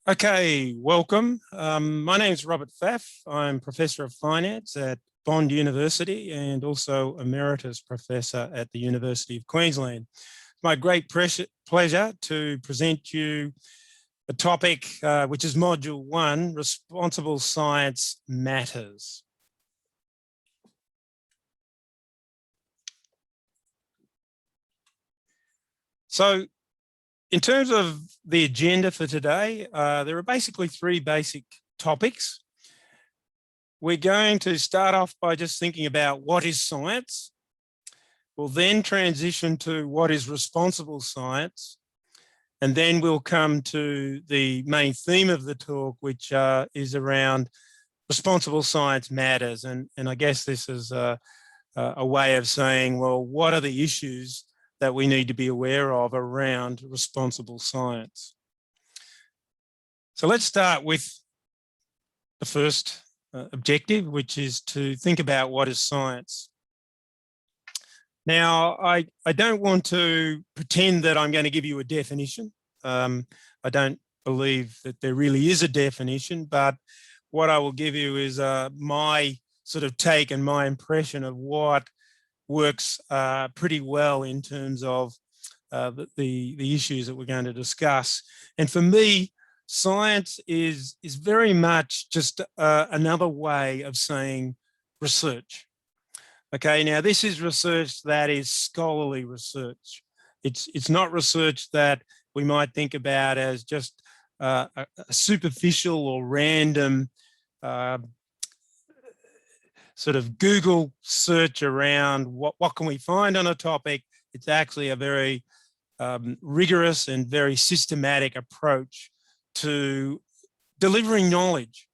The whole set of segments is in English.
Okay, welcome. My name is Robert Pfaff. I'm Professor of Finance at Bond University and also Emeritus Professor at the University of Queensland. It's my great pleasure to present you a topic which is Module 1, Responsible Science Matters. So, in terms of the agenda for today, there are basically three basic topics. We're going to start off by just thinking about what is science. We'll then transition to what is responsible science. And then we'll come to the main theme of the talk, which is around responsible science matters. And I guess this is a way of saying, well, what are the issues that we need to be aware of around responsible science? So let's start with the first objective, which is to think about what is science. Now, I don't want to pretend that I'm going to give you a definition. I don't believe that there really is a definition, but what I will give you is my sort of take and my impression of what works pretty well in terms of the issues that we're going to discuss. And for me, science is very much just another way of saying research. Okay, now this is research that is scholarly research. It's not research that we might think about as just a superficial or random sort of Google search around what can we find on a topic. It's actually a very rigorous and very systematic approach to delivering knowledge.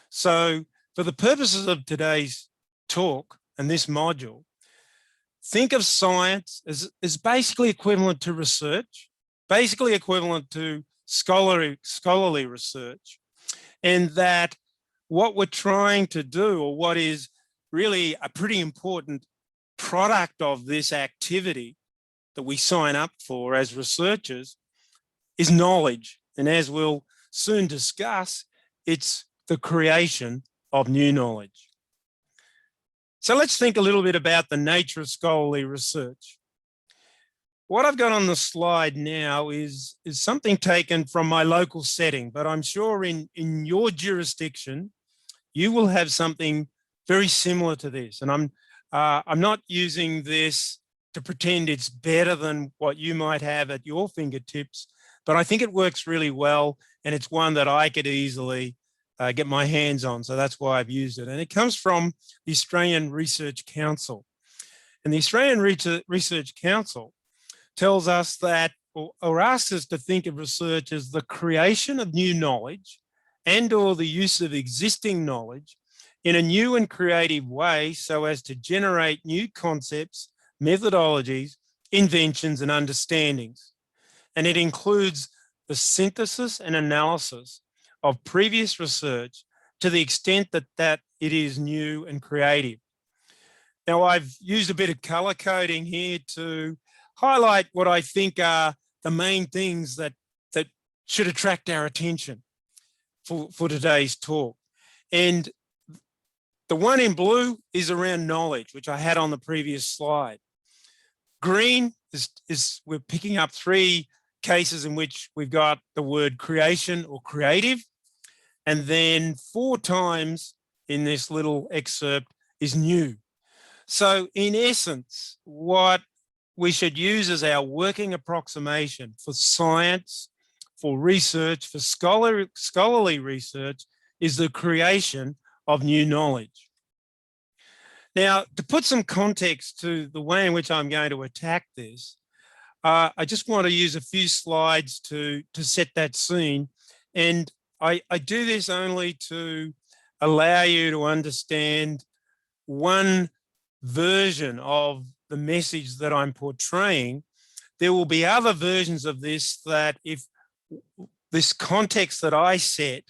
So for the purposes of today's talk and this module, think of science as basically equivalent to research, basically equivalent to scholarly research, and that what we're trying to do, or what is really a pretty important product of this activity that we sign up for as researchers, is knowledge. And as we'll soon discuss, it's the creation of new knowledge. So let's think a little bit about the nature of scholarly research. What I've got on the slide now is something taken from my local setting, but I'm sure in your jurisdiction, you will have something very similar to this. And I'm not using this to pretend it's better than what you might have at your fingertips, but I think it works really well, and it's one that I could easily get my hands on. So that's why I've used it. And it comes from the Australian Research Council. And the Australian Research Council tells us that, or asks us to think of research as the creation of new knowledge and or the use of existing knowledge in a new and creative way so as to generate new concepts, methodologies, inventions, and understandings. And it includes the synthesis and analysis of previous research to the extent that it is new and creative. Now, I've used a bit of color coding here to highlight what I think are the main things that should attract our attention for today's talk. And the one in blue is around knowledge, which I had on the previous slide. Green is we're picking up three cases in which we've got the word creation or creative. And then 4 times in this little excerpt is new. So in essence, what we should use as our working approximation for science, for research, for scholarly research, is the creation of new knowledge. Now, to put some context to the way in which I'm going to attack this, I just want to use a few slides to set that scene. And I do this only to allow you to understand one version of the message that I'm portraying. There will be other versions of this that if this context that I set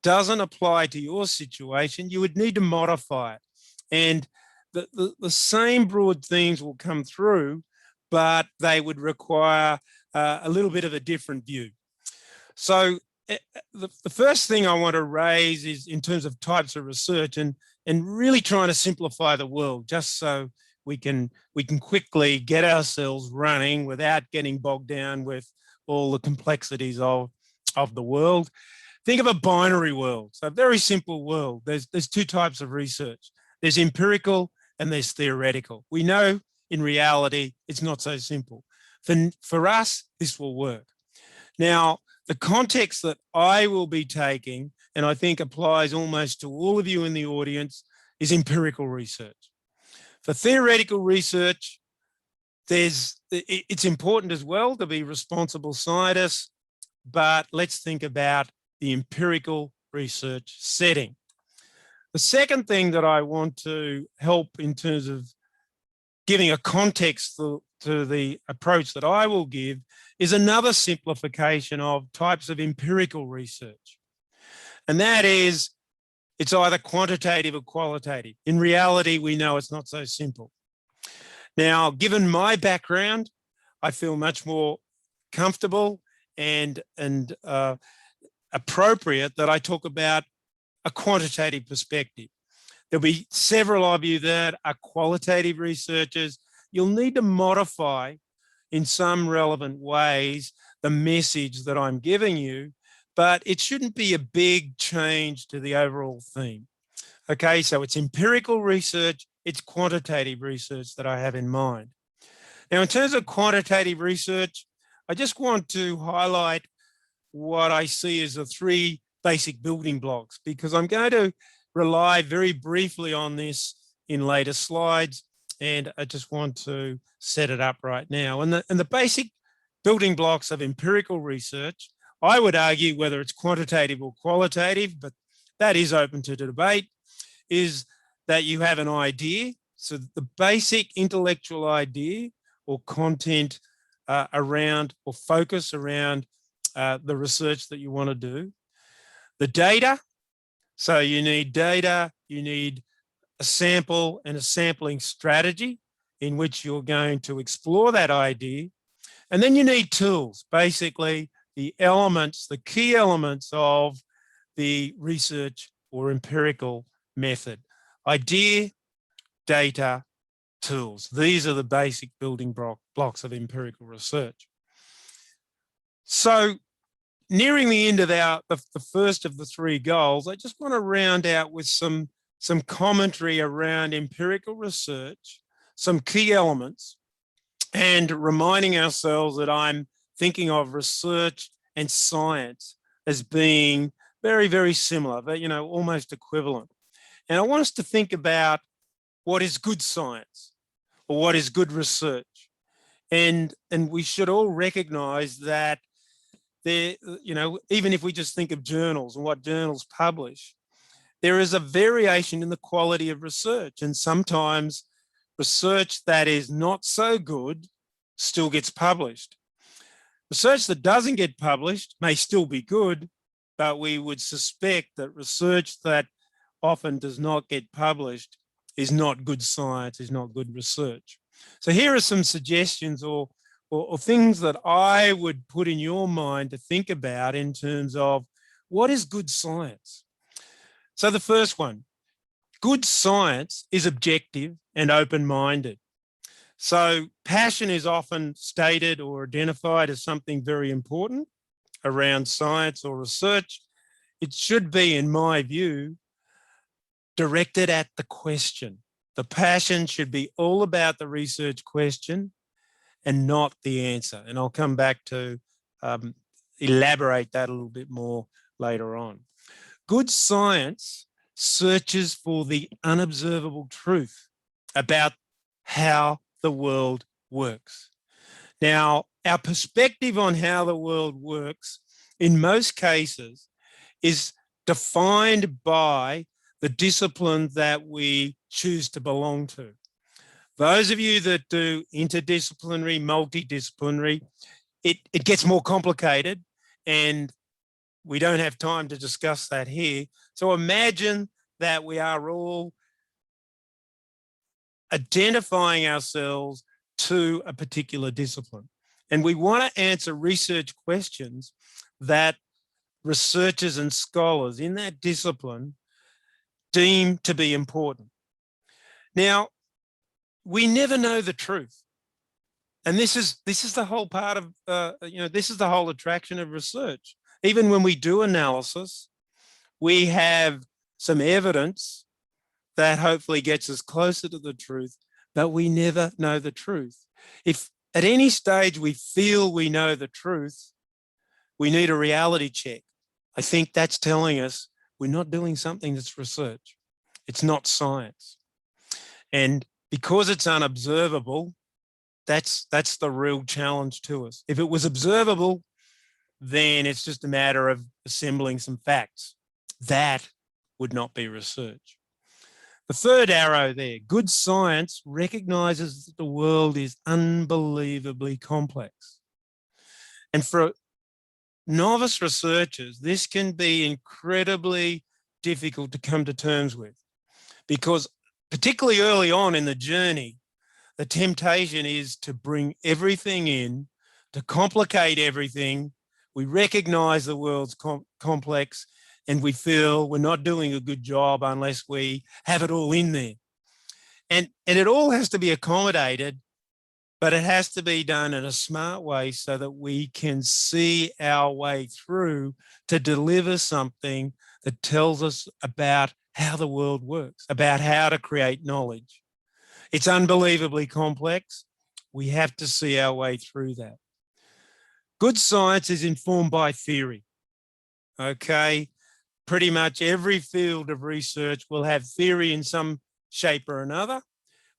doesn't apply to your situation, you would need to modify it. And the same broad themes will come through, but they would require a little bit of a different view. So the first thing I want to raise is in terms of types of research and really trying to simplify the world just so we can quickly get ourselves running without getting bogged down with all the complexities of the world. Think of a binary world, so a very simple world. There's two types of research. There's empirical and there's theoretical. We know in reality it's not so simple. For us, this will work. Now, the context that I will be taking, and I think applies almost to all of you in the audience, is empirical research. For theoretical research, it's important as well to be responsible scientists, but let's think about the empirical research setting. The second thing that I want to help in terms of giving a context to the approach that I will give is another simplification of types of empirical research. And that is, it's either quantitative or qualitative. In reality, we know it's not so simple. Now, given my background, I feel much more comfortable and appropriate that I talk about a quantitative perspective. There'll be several of you that are qualitative researchers. You'll need to modify in some relevant ways the message that I'm giving you, but it shouldn't be a big change to the overall theme. Okay, so it's empirical research, it's quantitative research that I have in mind. Now, in terms of quantitative research, I just want to highlight what I see as the three basic building blocks, because I'm going to rely very briefly on this in later slides, and I just want to set it up right now. And the basic building blocks of empirical research, I would argue whether it's quantitative or qualitative, but that is open to debate, is that you have an idea. So the basic intellectual idea or content around or focus around the research that you want to do. The data, so you need data, you need a sample and a sampling strategy in which you're going to explore that idea. And then you need tools, basically the elements, the key elements of the research or empirical method. Idea, data, tools. These are the basic building blocks of empirical research. So nearing the end of the first of the three goals, I just want to round out with some commentary around empirical research, some key elements, and reminding ourselves that I'm thinking of research and science as being very, very similar, but, almost equivalent. And I want us to think about what is good science or what is good research. And we should all recognize that there, even if we just think of journals and what journals publish, there is a variation in the quality of research. And sometimes research that is not so good still gets published. Research that doesn't get published may still be good, but we would suspect that research that often does not get published is not good science, is not good research. So here are some suggestions or things that I would put in your mind to think about in terms of what is good science. So the first one, good science is objective and open-minded. So passion is often stated or identified as something very important around science or research. It should be, in my view, directed at the question. The passion should be all about the research question and not the answer. And I'll come back to elaborate that a little bit more later on. Good science searches for the unobservable truth about how the world works. Now, our perspective on how the world works, in most cases, is defined by the discipline that we choose to belong to. Those of you that do interdisciplinary, multidisciplinary, it gets more complicated, and we don't have time to discuss that here. So imagine that we are all identifying ourselves to a particular discipline. And we want to answer research questions that researchers and scholars in that discipline deem to be important. Now, we never know the truth. And this is the whole part of, this is the whole attraction of research. Even when we do analysis, we have some evidence that hopefully gets us closer to the truth, but we never know the truth. If at any stage we feel we know the truth, we need a reality check. I think that's telling us we're not doing something that's research. It's not science. And because it's unobservable, that's the real challenge to us. If it was observable, then it's just a matter of assembling some facts. That would not be research. The third arrow there, good science recognizes that the world is unbelievably complex. And for novice researchers, this can be incredibly difficult to come to terms with, because particularly early on in the journey, the temptation is to bring everything in, to complicate everything. We recognize the world's complex, and we feel we're not doing a good job unless we have it all in there. And it all has to be accommodated, but it has to be done in a smart way so that we can see our way through to deliver something that tells us about how the world works, about how to create knowledge. It's unbelievably complex. We have to see our way through that. Good science is informed by theory. Okay, pretty much every field of research will have theory in some shape or another.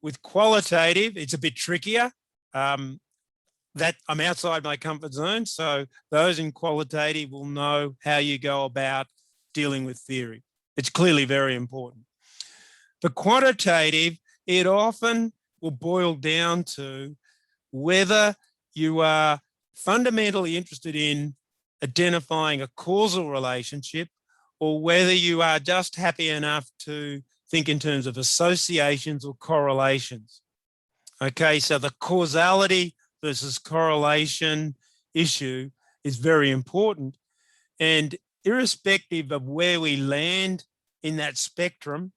With qualitative, it's a bit trickier. That I'm outside my comfort zone, so those in qualitative will know how you go about dealing with theory. It's clearly very important. For quantitative, it often will boil down to whether you are fundamentally interested in identifying a causal relationship, or whether you are just happy enough to think in terms of associations or correlations. Okay, so the causality versus correlation issue is very important. And irrespective of where we land in that spectrum,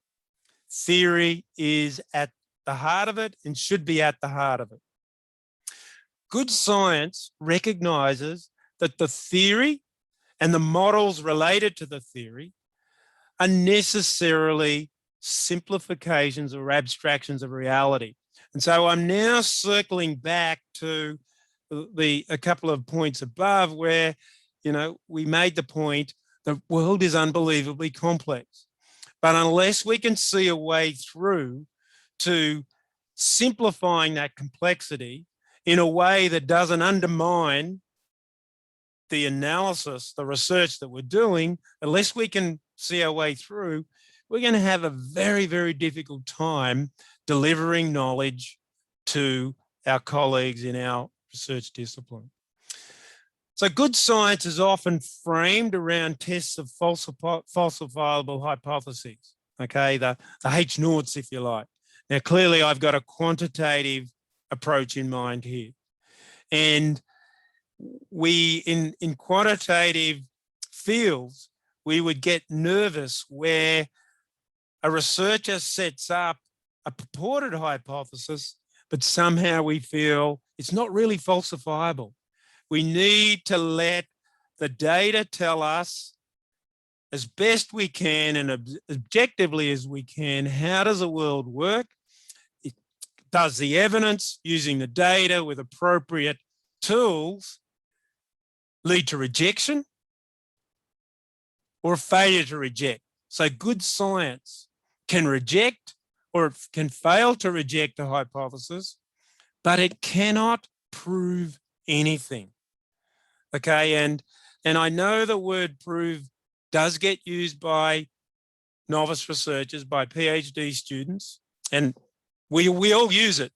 theory is at the heart of it and should be at the heart of it. Good science recognizes that the theory and the models related to the theory are necessarily simplifications or abstractions of reality. And so I'm now circling back to a couple of points above where, we made the point the world is unbelievably complex. But unless we can see a way through to simplifying that complexity in a way that doesn't undermine the analysis, the research that we're doing, unless we can see our way through, we're going to have a very, very difficult time delivering knowledge to our colleagues in our research discipline. So good science is often framed around tests of falsifiable hypotheses, okay, the H-naughts, if you like. Now, clearly, I've got a quantitative approach in mind here. And we, in quantitative fields, we would get nervous where a researcher sets up a purported hypothesis, but somehow we feel it's not really falsifiable. We need to let the data tell us as best we can and objectively as we can, how does the world work? Does the evidence using the data with appropriate tools lead to rejection or a failure to reject? So good science can reject or it can fail to reject a hypothesis, but it cannot prove anything. Okay, and I know the word prove does get used by novice researchers, by PhD students, and we all use it,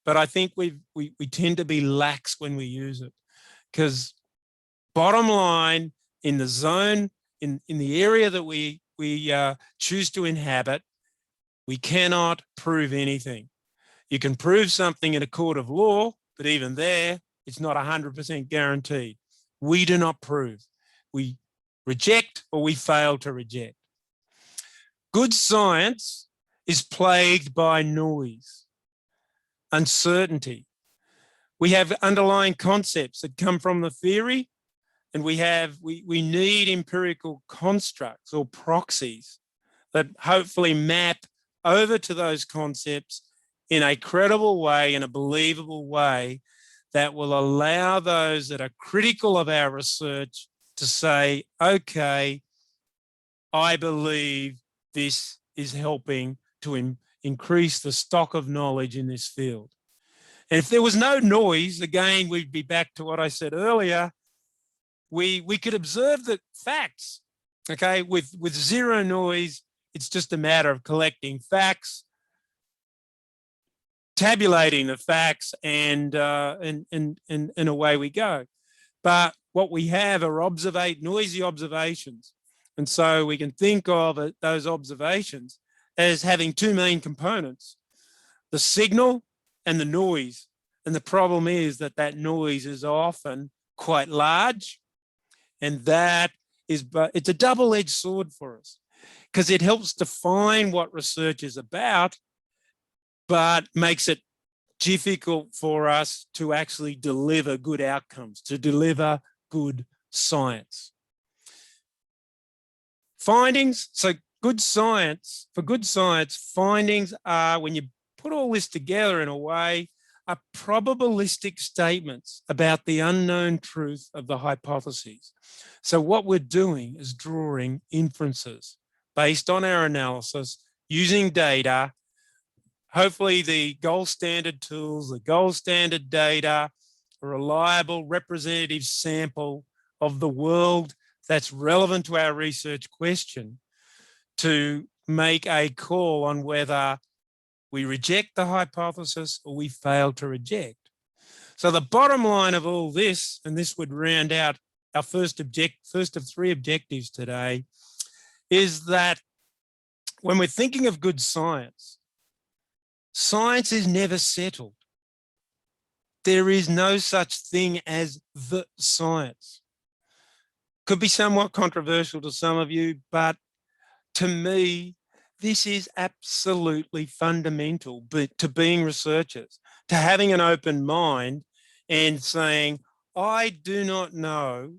but I think we tend to be lax when we use it, because bottom line, in the zone, in the area that we choose to inhabit, we cannot prove anything. You can prove something in a court of law, but even there, it's not 100% guaranteed. We do not prove. We reject or we fail to reject. Good science is plagued by noise, uncertainty. We have underlying concepts that come from the theory, and we need empirical constructs or proxies that hopefully map over to those concepts in a credible way, in a believable way, that will allow those that are critical of our research to say, okay, I believe this is helping to increase the stock of knowledge in this field. And if there was no noise, again, we'd be back to what I said earlier. We could observe the facts, okay? With zero noise, it's just a matter of collecting facts, tabulating the facts, and away we go. But what we have are noisy observations. And so we can think of those observations as having two main components, the signal and the noise. And the problem is that noise is often quite large, and it's a double-edged sword for us, because it helps define what research is about, but makes it difficult for us to actually deliver good outcomes, to deliver good science. Findings, so for good science, findings are, when you put all this together in a way, are probabilistic statements about the unknown truth of the hypotheses. So what we're doing is drawing inferences based on our analysis, using data, hopefully the gold standard tools, the gold standard data, a reliable representative sample of the world that's relevant to our research question, to make a call on whether we reject the hypothesis or we fail to reject. So the bottom line of all this, and this would round out our first of three objectives today, is that when we're thinking of good science, science is never settled. There is no such thing as the science. Could be somewhat controversial to some of you, but to me, this is absolutely fundamental to being researchers, to having an open mind and saying, I do not know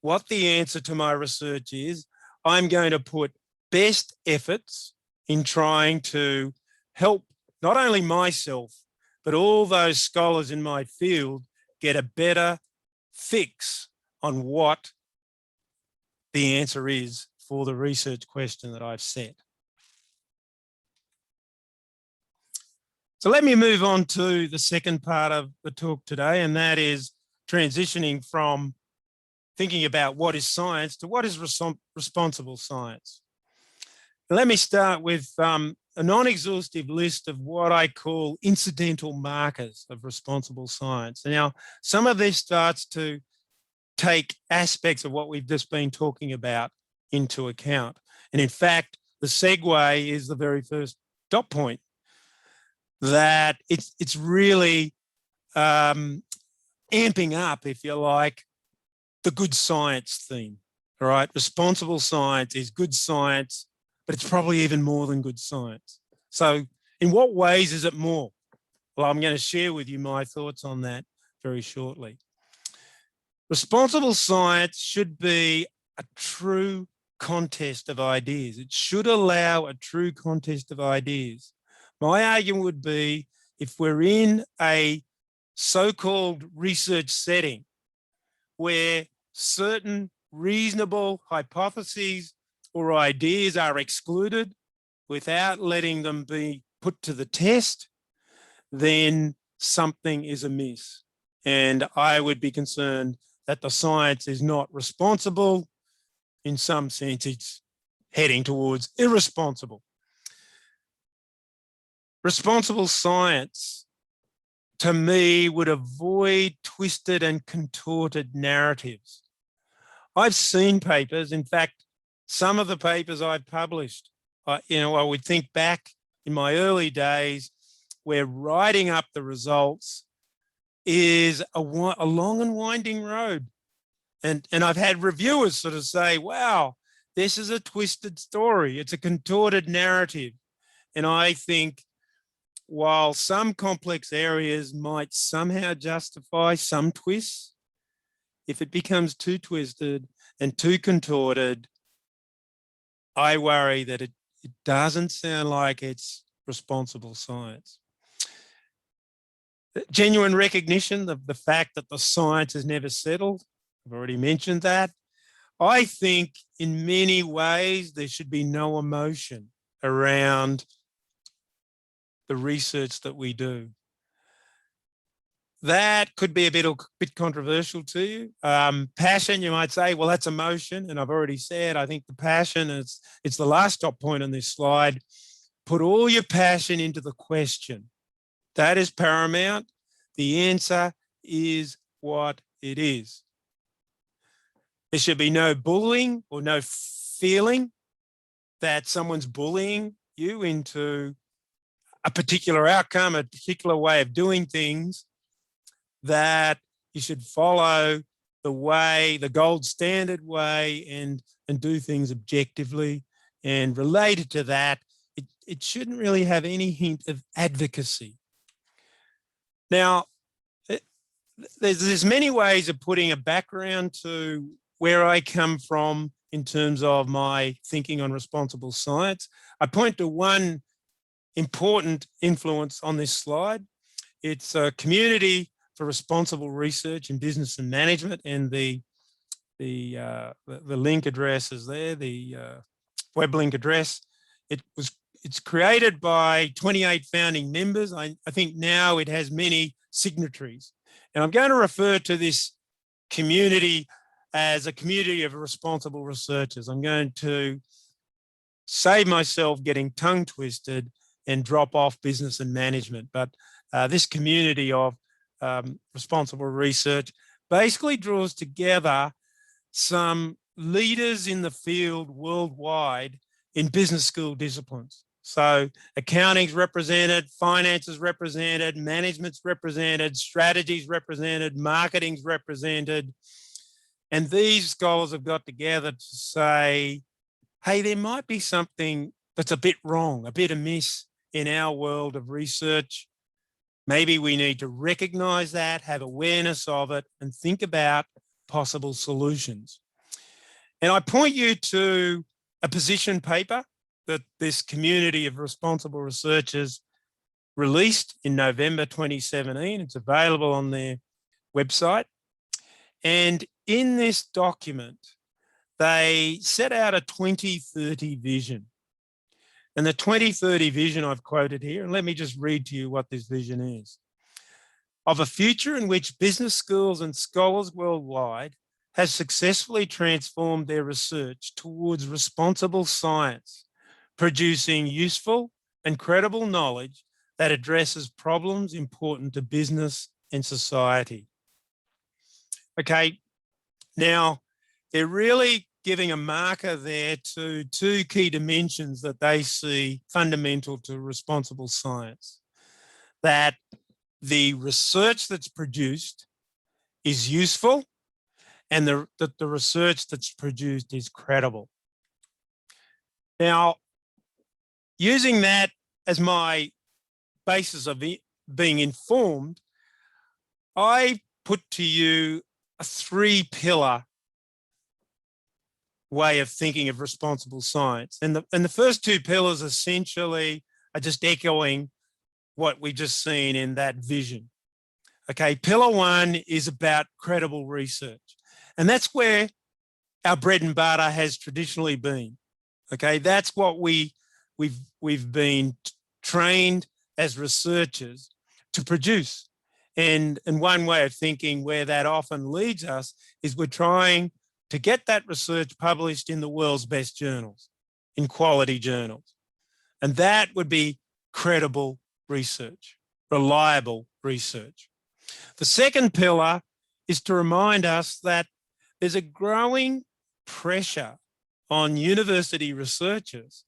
what the answer to my research is. I'm going to put best efforts in trying to help not only myself, but all those scholars in my field get a better fix on what the answer is for the research question that I've set. So let me move on to the second part of the talk today, and that is transitioning from thinking about what is science to what is responsible science. Let me start with a non-exhaustive list of what I call incidental markers of responsible science. Now, some of this starts to take aspects of what we've just been talking about into account. And in fact, the segue is the very first dot point, that it's really amping up, if you like, the good science theme. All right, responsible science is good science, but it's probably even more than good science. So in what ways is it more? Well, I'm going to share with you my thoughts on that very shortly. Responsible science should be a true contest of ideas. It should allow a true contest of ideas. My argument would be, if we're in a so-called research setting where certain reasonable hypotheses or ideas are excluded without letting them be put to the test, then something is amiss. And I would be concerned that the science is not responsible. In some sense, it's heading towards irresponsible. Responsible science, to me, would avoid twisted and contorted narratives. I've seen papers, in fact, some of the papers I've published, I would think back in my early days where writing up the results is a long and winding road. And I've had reviewers sort of say, wow, this is a twisted story. It's a contorted narrative. And I think while some complex areas might somehow justify some twists, if it becomes too twisted and too contorted, I worry that it doesn't sound like it's responsible science. Genuine recognition of the fact that the science is never settled. I've already mentioned that. I think in many ways there should be no emotion around the research that we do. That could be a bit controversial to you. Passion, you might say, well, that's emotion. And I've already said, I think the passion it's the last stop point on this slide. Put all your passion into the question. That is paramount. The answer is what it is. There should be no bullying or no feeling that someone's bullying you into a particular outcome, a particular way of doing things, that you should follow the way, the gold standard way, and do things objectively. And related to that, it shouldn't really have any hint of advocacy. Now, there's many ways of putting a background to where I come from in terms of my thinking on responsible science. I point to one important influence on this slide. It's a Community for Responsible Research in Business and Management, and the link address is there, the web link address. It's created by 28 founding members. I think now it has many signatories. And I'm going to refer to this community as a community of responsible researchers. I'm going to save myself getting tongue twisted and drop off business and management. But this community of responsible research basically draws together some leaders in the field worldwide in business school disciplines. So accounting's represented, finance is represented, management's represented, strategy's represented, marketing's represented. And these scholars have got together to say, hey, there might be something that's a bit wrong, a bit amiss in our world of research. Maybe we need to recognize that, have awareness of it, and think about possible solutions. And I point you to a position paper that this community of responsible researchers released in November 2017. It's available on their website. And in this document, they set out a 2030 vision. And the 2030 vision I've quoted here, and let me just read to you what this vision is. Of a future in which business schools and scholars worldwide have successfully transformed their research towards responsible science, producing useful and credible knowledge that addresses problems important to business and society. Okay, now they're really giving a marker there to two key dimensions that they see fundamental to responsible science. That the research that's produced is useful and that the research that's produced is credible. Now, using that as my basis of being informed, I put to you a three-pillar way of thinking of responsible science. And the first two pillars essentially are just echoing what we just seen in that vision. Okay, pillar one is about credible research. And that's where our bread and butter has traditionally been. Okay, that's what we've been trained as researchers to produce. And one way of thinking where that often leads us is we're trying to get that research published in the world's best journals, in quality journals. And that would be credible research, reliable research. The second pillar is to remind us that there's a growing pressure on university researchers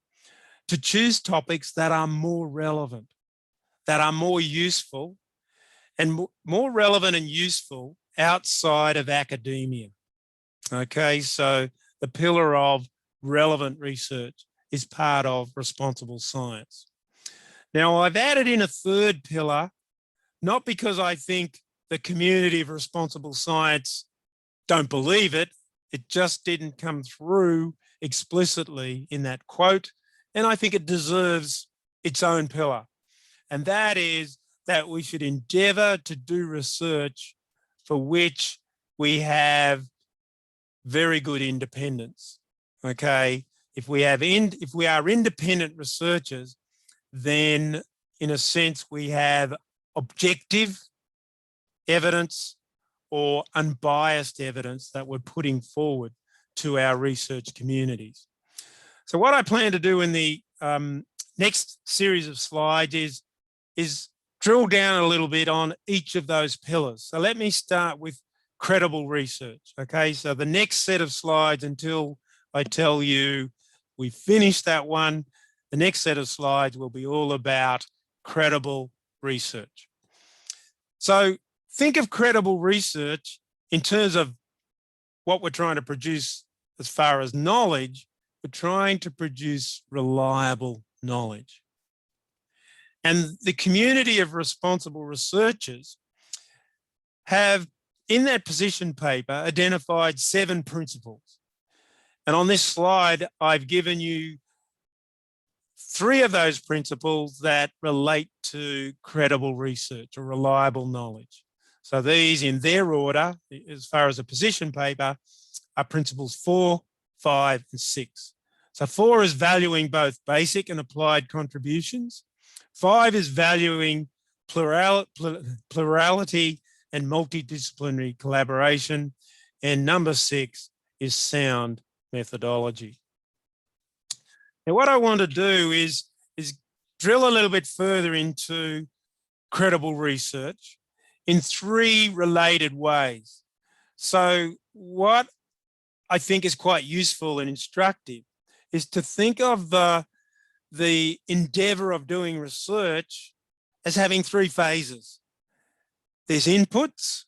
to choose topics that are more relevant, that are more useful, and more relevant and useful outside of academia. Okay, so the pillar of relevant research is part of responsible science. Now, I've added in a third pillar, not because I think the community of responsible science don't believe it. It just didn't come through explicitly in that quote. And I think it deserves its own pillar. And that is that we should endeavor to do research for which we have very good independence. Okay. If we are independent researchers, then in a sense, we have objective evidence or unbiased evidence that we're putting forward to our research communities. So what I plan to do in the next series of slides is drill down a little bit on each of those pillars. So let me start with credible research. Okay, so the next set of slides, until I tell you we finished that one, the next set of slides will be all about credible research. So think of credible research in terms of what we're trying to produce as far as knowledge. We're trying to produce reliable knowledge. And the community of responsible researchers have, in that position paper, identified 7 principles. And on this slide, I've given you 3 of those principles that relate to credible research or reliable knowledge. So these, in their order, as far as a position paper, are principles 4, 5, and 6. So 4 is valuing both basic and applied contributions. 5 is valuing plurality and multidisciplinary collaboration. And number 6 is sound methodology. Now, what I want to do is drill a little bit further into credible research in 3 related ways. So what I think is quite useful and instructive is to think of the endeavor of doing research as having 3 phases. There's inputs,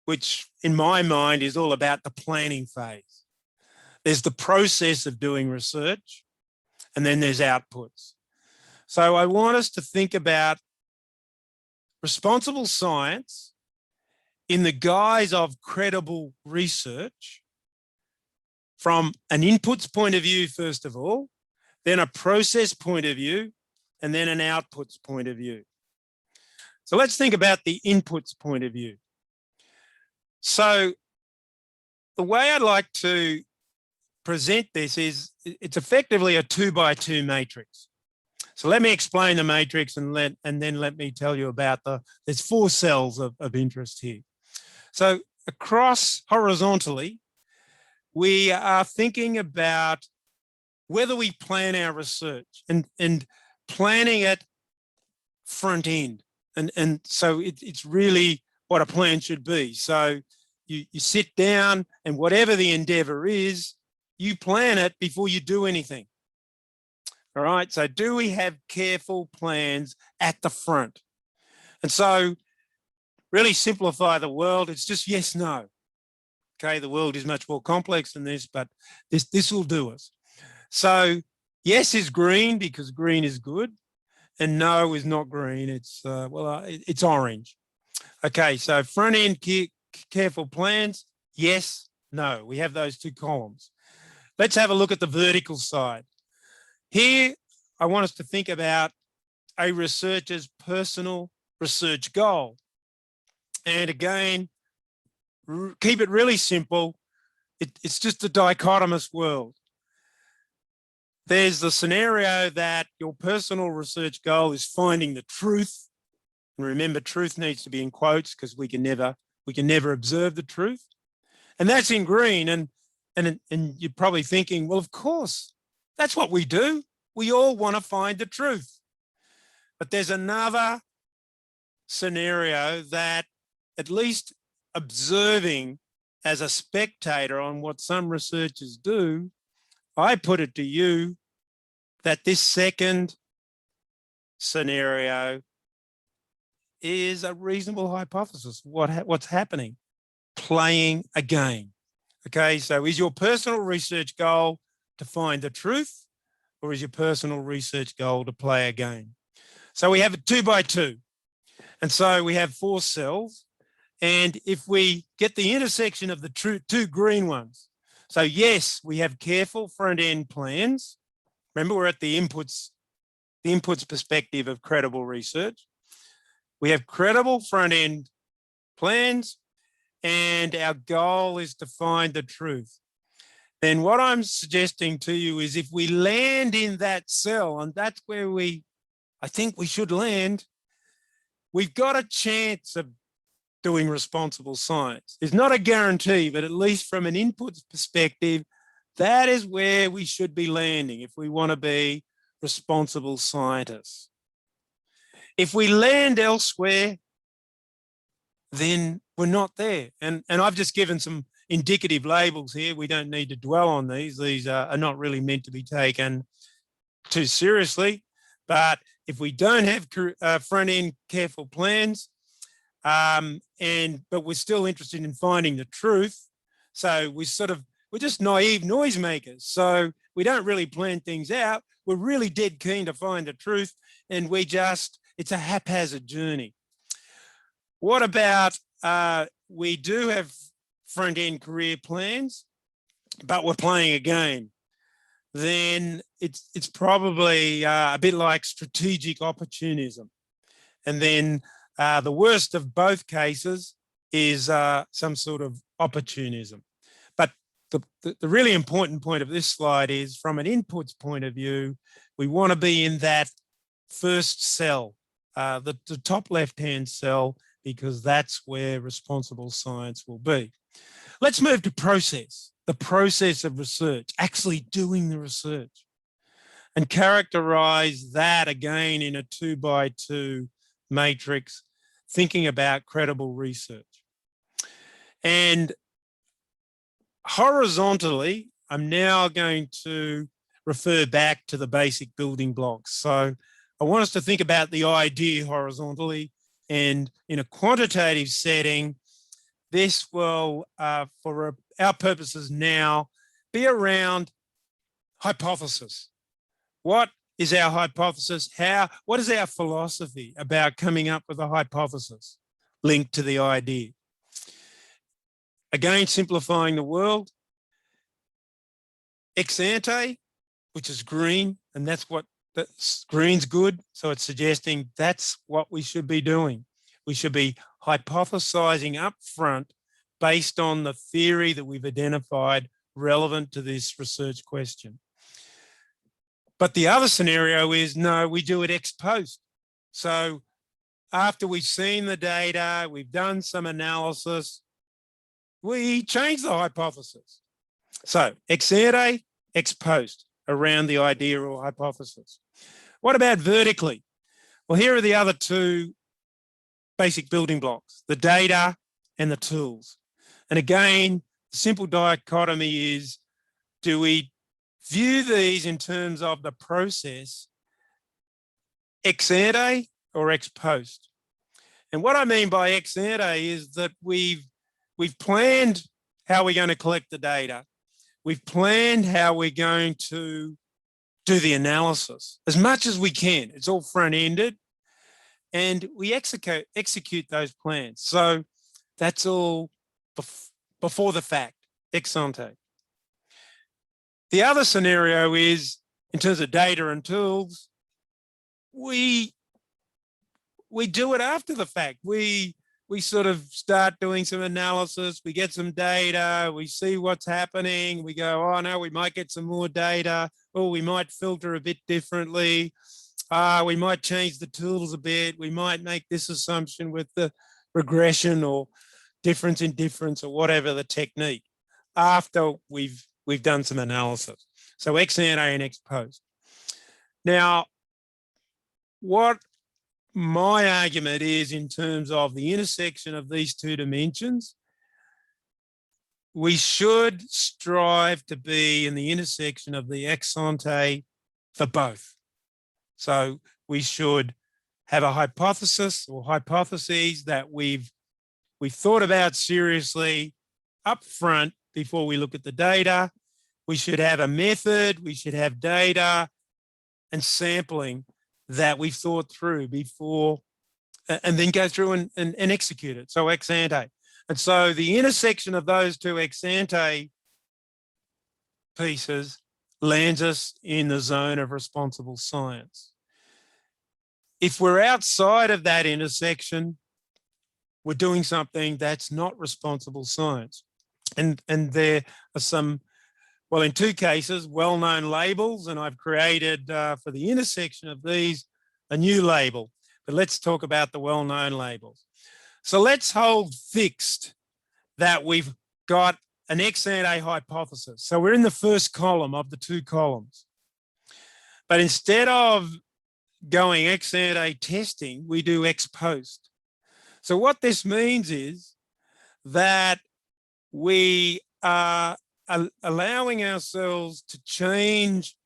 which in my mind is all about the planning phase. There's the process of doing research, and then there's outputs. So I want us to think about responsible science in the guise of credible research from an inputs point of view, first of all, then a process point of view, and then an outputs point of view. So let's think about the inputs point of view. So the way I'd like to present this is it's effectively a 2x2 matrix. So let me explain the matrix and then let me tell you about there's 4 cells of interest here. So across horizontally, we are thinking about whether we plan our research and planning it front end. And so it's really what a plan should be. So you sit down and whatever the endeavor is, you plan it before you do anything. All right, so do we have careful plans at the front? And so really simplify the world, it's just yes, no. Okay, the world is much more complex than this, but this will do us. So yes is green because green is good, and no is not green. It's it's orange. Okay, so front end careful plans, yes, no. We have those 2 columns. Let's have a look at the vertical side. Here, I want us to think about a researcher's personal research goal. And again, keep it really simple. It's just a dichotomous world. There's the scenario that your personal research goal is finding the truth. And remember, truth needs to be in quotes because we can never observe the truth. And that's in green. And you're probably thinking, well, of course, that's what we do. We all want to find the truth. But there's another scenario that, at least observing as a spectator on what some researchers do, I put it to you that this second scenario is a reasonable hypothesis. What's happening? Playing a game. Okay, so is your personal research goal to find the truth, or is your personal research goal to play a game? So we have a 2 by 2. And so we have 4 cells. And if we get the intersection of the two green ones, so yes, we have careful front-end plans. Remember, we're at the inputs perspective of credible research. We have credible front-end plans, and our goal is to find the truth. Then what I'm suggesting to you is if we land in that cell, and that's where I think we should land, we've got a chance of doing responsible science. It's not a guarantee, but at least from an inputs perspective, that is where we should be landing if we want to be responsible scientists. If we land elsewhere, then we're not there. And I've just given some indicative labels here. We don't need to dwell on these. These are not really meant to be taken too seriously. But if we don't have front-end careful plans, but we're still interested in finding the truth, so we're just naive noisemakers. So we don't really plan things out. We're really dead keen to find the truth, and it's a haphazard journey. What about we do have front-end career plans, but we're playing a game? Then it's probably a bit like strategic opportunism. And then the worst of both cases is some sort of opportunism. But the really important point of this slide is, from an inputs point of view, we want to be in that first cell, the top left-hand cell, because that's where responsible science will be. Let's move to process, the process of research, actually doing the research, and characterize that again in a 2 by 2 matrix, thinking about credible research. And horizontally, I'm now going to refer back to the basic building blocks. So I want us to think about the idea horizontally, and in a quantitative setting, this will, for our purposes now, be around hypothesis. What is our hypothesis? What is our philosophy about coming up with a hypothesis linked to the idea? Again, simplifying the world. Ex ante, which is green, and green's good. So it's suggesting that's what we should be doing. We should be hypothesizing up front based on the theory that we've identified relevant to this research question. But the other scenario is, no, we do it ex post. So after we've seen the data, we've done some analysis, we change the hypothesis. So ex ante, ex post, around the idea or hypothesis. What about vertically? Well, here are the other 2 basic building blocks, the data and the tools. And again, the simple dichotomy is, do we view these in terms of the process ex ante or ex post? And what I mean by ex ante is that we've planned how we're going to collect the data. We've planned how we're going to do the analysis as much as we can. It's all front-ended, and we execute those plans. So that's all before the fact, ex ante. The other scenario is, in terms of data and tools, we do it after the fact. We sort of start doing some analysis, we get some data, we see what's happening, we go, oh no, we might get some more data, or we might filter a bit differently, we might change the tools a bit, we might make this assumption with the regression or difference in difference or whatever the technique, after we've done some analysis. So ex ante and ex post. Now, what my argument is, in terms of the intersection of these 2 dimensions, we should strive to be in the intersection of the ex ante for both. So we should have a hypothesis or hypotheses that we've thought about seriously up front before we look at the data. We should have a method, we should have data and sampling that we've thought through before, and then go through and execute it. So ex ante. And so the intersection of those two ex ante pieces lands us in the zone of responsible science. If we're outside of that intersection, we're doing something that's not responsible science. And there are some, well, in two cases, well-known labels, and I've created for the intersection of these a new label. But let's talk about the well-known labels. So let's hold fixed that we've got an ex ante hypothesis. So we're in the first column of the two columns. But instead of going ex ante testing, we do ex post. So what this means is that we are allowing ourselves to change,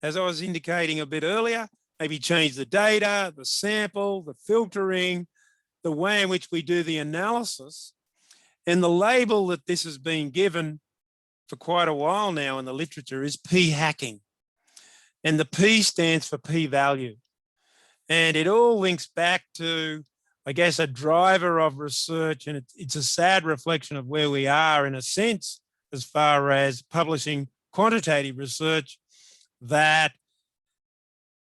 as I was indicating a bit earlier, maybe change the data, the sample, the filtering, the way in which we do the analysis. And the label that this has been given for quite a while now in the literature is p-hacking. And the P stands for p-value. And it all links back to, I guess, a driver of research, and it's a sad reflection of where we are in a sense, as far as publishing quantitative research, that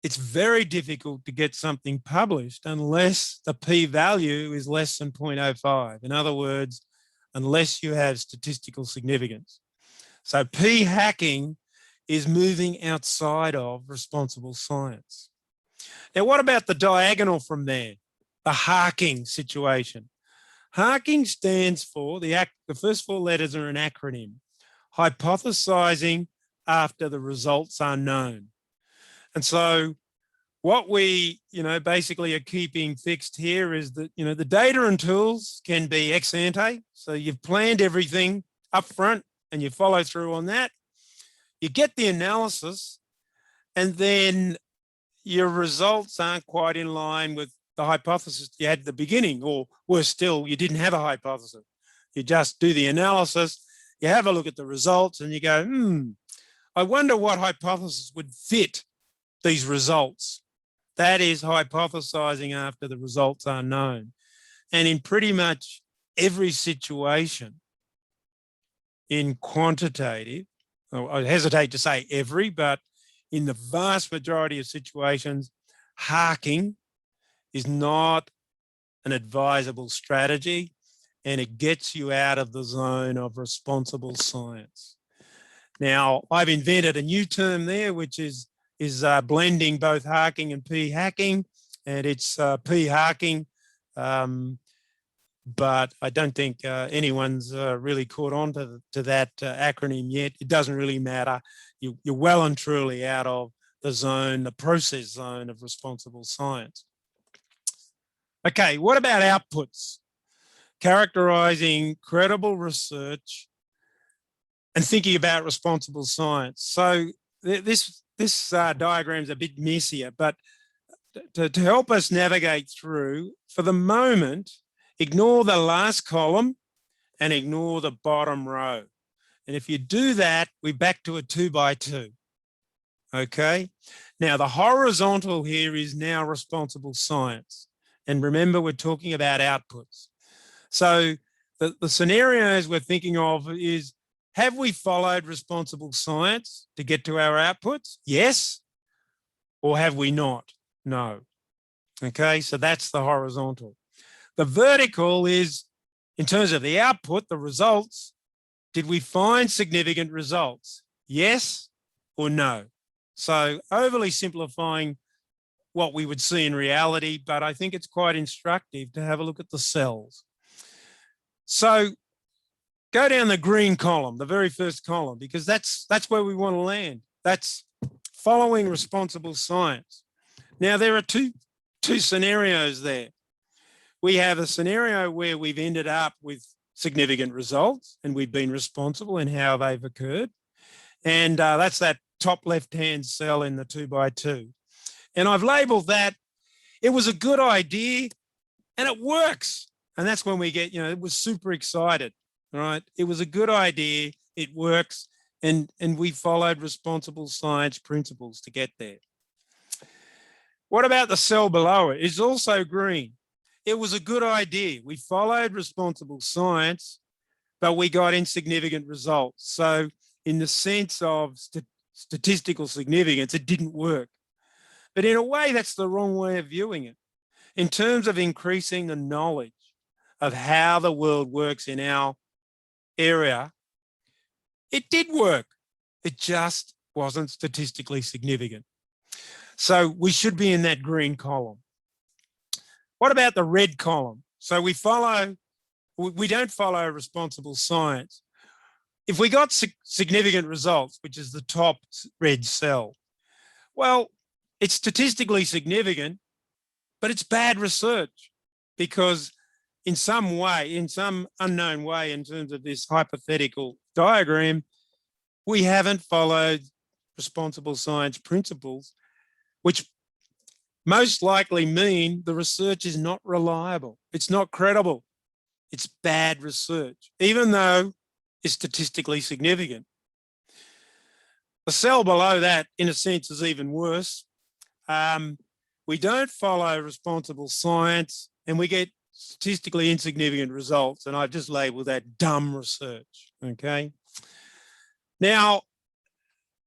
it's very difficult to get something published unless the p-value is less than 0.05. In other words, unless you have statistical significance. So p-hacking is moving outside of responsible science. Now, what about the diagonal from there? The harking situation. Harking stands for, the first four letters are an acronym, hypothesizing after the results are known. And so what we, basically are keeping fixed here is that, the data and tools can be ex ante. So you've planned everything up front and you follow through on that. You get the analysis and then your results aren't quite in line with the hypothesis you had at the beginning, or worse still, you didn't have a hypothesis. You just do the analysis, you have a look at the results and you go, I wonder what hypothesis would fit these results. That is hypothesizing after the results are known. And in pretty much every situation in quantitative, I hesitate to say every, but in the vast majority of situations, harking is not an advisable strategy, and it gets you out of the zone of responsible science. Now, I've invented a new term there, which is blending both harking and p-hacking, and it's p-harking, but I don't think anyone's really caught on to that acronym yet. It doesn't really matter. You're well and truly out of the zone, the process zone of responsible science. Okay, what about outputs? Characterizing credible research and thinking about responsible science. So this diagram is a bit messier, but to help us navigate through, for the moment, ignore the last column and ignore the bottom row. And if you do that, we're back to a 2x2. Okay. Now the horizontal here is now responsible science. And remember, we're talking about outputs. So the scenarios we're thinking of is, have we followed responsible science to get to our outputs? Yes. Or have we not? No. Okay, so that's the horizontal. The vertical is, in terms of the output, the results, did we find significant results? Yes or no? So overly simplifying what we would see in reality, but I think it's quite instructive to have a look at the cells. So go down the green column, the very first column, because that's where we want to land. That's following responsible science. Now, there are two scenarios there. We have a scenario where we've ended up with significant results and we've been responsible in how they've occurred. And that's that top left-hand cell in the 2x2. And I've labeled that, it was a good idea and it works. And that's when we get, it was super excited. right? It was a good idea. It works. And we followed responsible science principles to get there. What about the cell below it? It's also green. It was a good idea. We followed responsible science, but we got insignificant results. So in the sense of statistical significance, it didn't work. But in a way, that's the wrong way of viewing it. In terms of increasing the knowledge of how the world works in our area, it did work. It just wasn't statistically significant. So we should be in that green column. What about the red column? So we don't follow responsible science. If we got significant results, which is the top red cell, well, it's statistically significant, but it's bad research because in some way, in some unknown way, in terms of this hypothetical diagram, we haven't followed responsible science principles, which most likely mean the research is not reliable. It's not credible. It's bad research, even though it's statistically significant. The cell below that, in a sense, is even worse. We don't follow responsible science and we get statistically insignificant results. And I've just labeled that dumb research, okay? Now,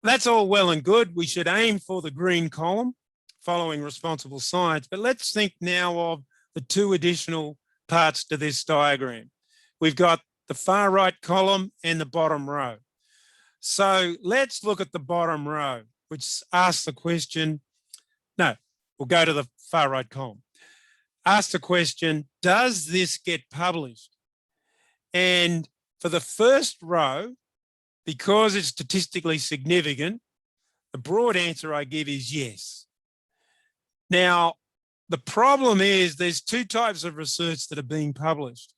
that's all well and good. We should aim for the green column, following responsible science. But let's think now of the two additional parts to this diagram. We've got the far right column and the bottom row. So let's look at the bottom row, which asks the question, no, we'll go to the far right column. Ask the question, does this get published? And for the first row, because it's statistically significant, the broad answer I give is yes. Now, the problem is there's two types of research that are being published.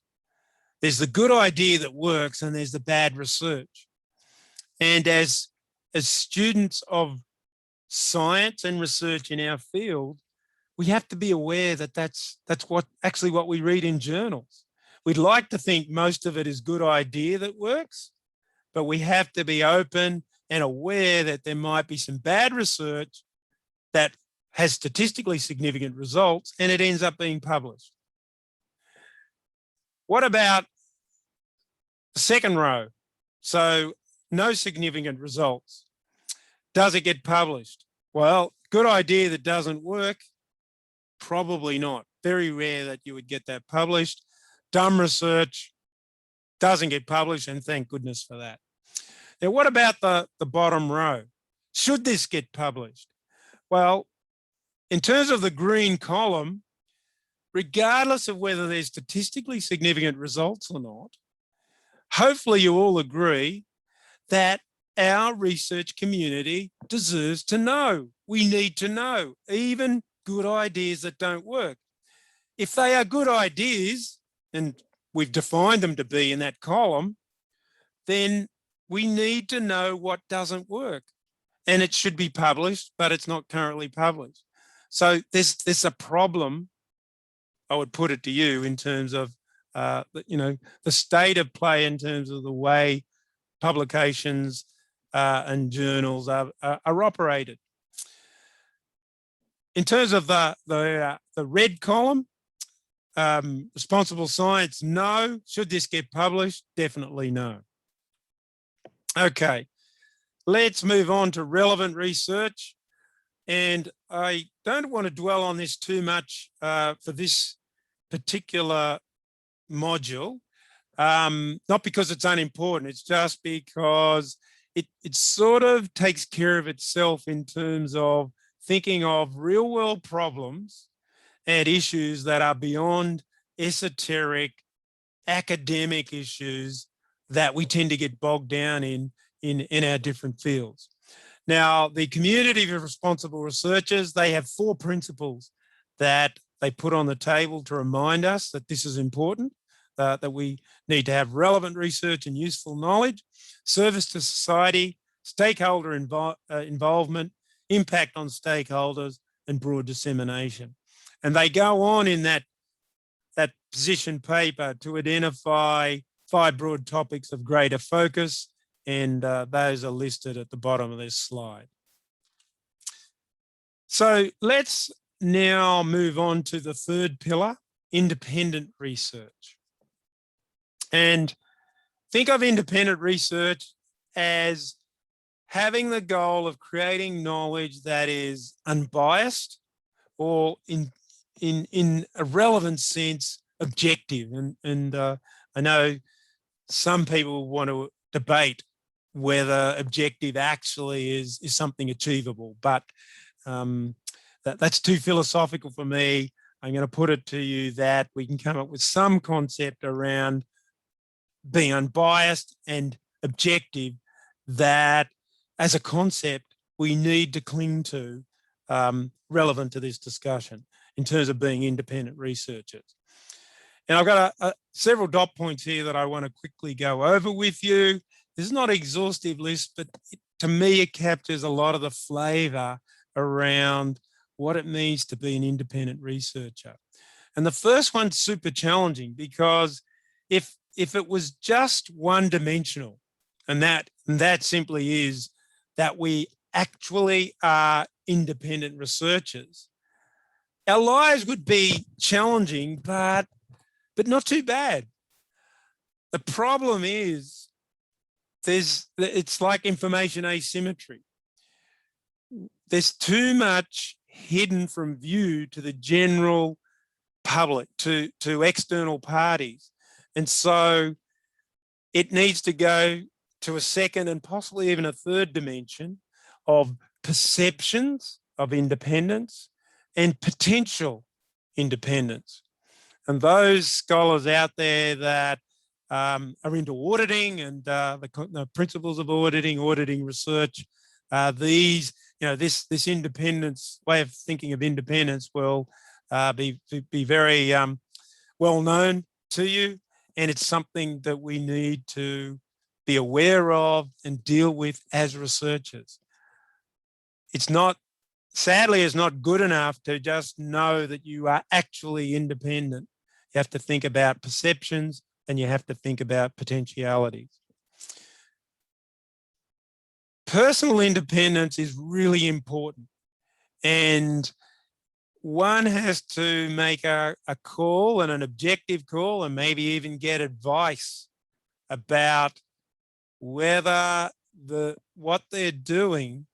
There's the good idea that works and there's the bad research. And as students of science and research in our field, we have to be aware that that's what we read in journals. We'd like to think most of it is good idea that works, but we have to be open and aware that there might be some bad research that has statistically significant results and it ends up being published. What about the second row? So no significant results. Does it get published? Well, good idea that doesn't work, probably not. Very rare that you would get that published. Dumb research doesn't get published, and thank goodness for that. Now, what about the bottom row? Should this get published? Well, in terms of the green column, regardless of whether there's statistically significant results or not, hopefully you all agree that our research community deserves to know. We need to know, even good ideas that don't work. If they are good ideas, and we've defined them to be in that column, then we need to know what doesn't work. And it should be published, but it's not currently published. So there's a problem, I would put it to you, in terms of the state of play in terms of the way publications and journals are operated. In terms of the red column, responsible science, no. Should this get published? Definitely no. Okay, let's move on to relevant research. And I don't want to dwell on this too much for this particular module, not because it's unimportant, it's just because it sort of takes care of itself in terms of thinking of real world problems and issues that are beyond esoteric academic issues that we tend to get bogged down in our different fields. Now, the community of responsible researchers, they have 4 principles that they put on the table to remind us that this is important, that we need to have relevant research and useful knowledge, service to society, stakeholder involvement, impact on stakeholders, and broad dissemination. And they go on in that position paper to identify 5 broad topics of greater focus, and those are listed at the bottom of this slide. So let's now move on to the third pillar, independent research. And think of independent research as having the goal of creating knowledge that is unbiased or in a relevant sense, objective. And I know some people want to debate whether objective actually is something achievable, but that's too philosophical for me. I'm going to put it to you that we can come up with some concept around being unbiased and objective that as a concept we need to cling to, relevant to this discussion in terms of being independent researchers. And I've got several dot points here that I want to quickly go over with you. This is not an exhaustive list, but to me, it captures a lot of the flavor around what it means to be an independent researcher. And the first one's super challenging because if it was just one-dimensional, and that simply is that we actually are independent researchers, our lives would be challenging, but not too bad. The problem is it's like information asymmetry. There's too much hidden from view to the general public, to external parties. And so it needs to go to a second and possibly even a third dimension of perceptions of independence and potential independence. And those scholars out there that are into auditing and the principles of auditing research, this independence, way of thinking of independence will be very well known to you. And it's something that we need to be aware of and deal with as researchers. Sadly, it's not good enough to just know that you are actually independent. You have to think about perceptions and you have to think about potentialities. Personal independence is really important, and one has to make a call, and an objective call, and maybe even get advice about whether what they're doing